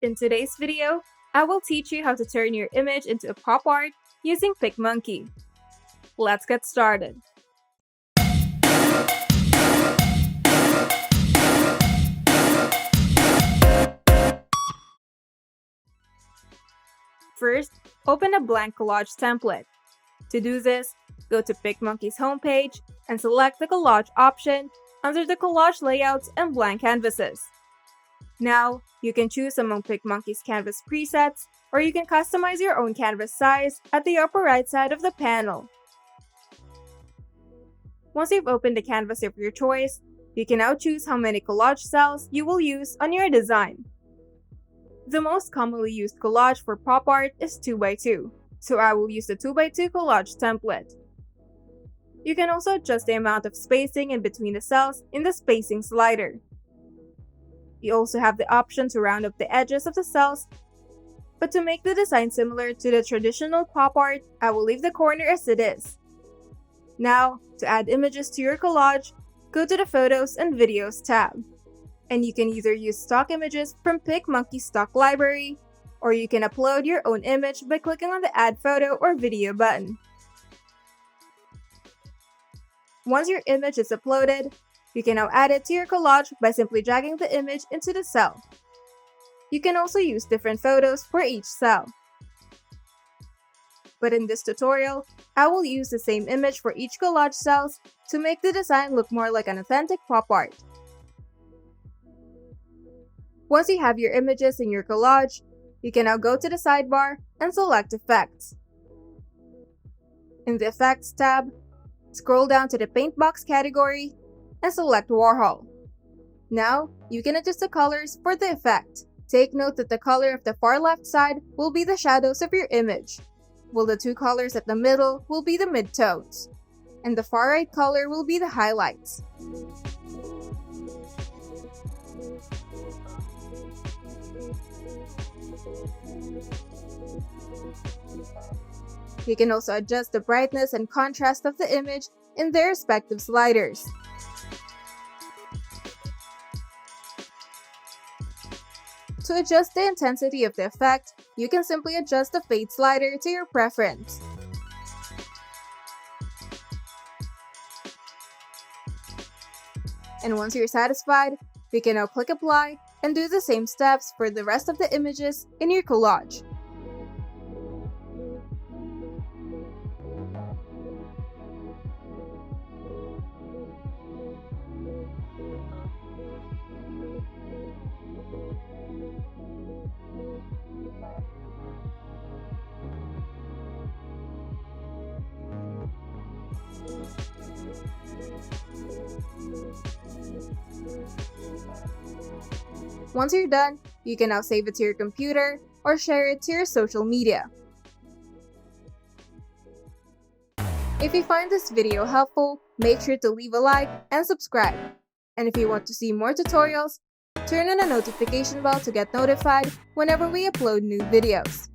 In today's video, I will teach you how to turn your image into a pop art using PicMonkey. Let's get started. First, open a blank collage template. To do this, go to PicMonkey's homepage and select the collage option under the collage layouts and blank canvases. Now, you can choose among PicMonkey's canvas presets, or you can customize your own canvas size at the upper right side of the panel. Once you've opened the canvas of your choice, you can now choose how many collage cells you will use on your design. The most commonly used collage for pop art is 2x2, so I will use the 2x2 collage template. You can also adjust the amount of spacing in between the cells in the spacing slider. You also have the option to round up the edges of the cells, but to make the design similar to the traditional pop art, I will leave the corner as it is. Now, to add images to your collage, go to the Photos and Videos tab. And you can either use stock images from PicMonkey's stock library, or you can upload your own image by clicking on the Add Photo or Video button. Once your image is uploaded, you can now add it to your collage by simply dragging the image into the cell. You can also use different photos for each cell. But in this tutorial, I will use the same image for each collage cells to make the design look more like an authentic pop art. Once you have your images in your collage, you can now go to the sidebar and select Effects. In the Effects tab, scroll down to the Paint Box category and select Warhol. Now, you can adjust the colors for the effect. Take note that the color of the far left side will be the shadows of your image, while the two colors at the middle will be the midtones, and the far right color will be the highlights. You can also adjust the brightness and contrast of the image in their respective sliders. To adjust the intensity of the effect, you can simply adjust the fade slider to your preference. And once you're satisfied, you can now click Apply and do the same steps for the rest of the images in your collage. Once you're done, you can now save it to your computer or share it to your social media. If you find this video helpful, make sure to leave a like and subscribe. And if you want to see more tutorials, turn on the notification bell to get notified whenever we upload new videos.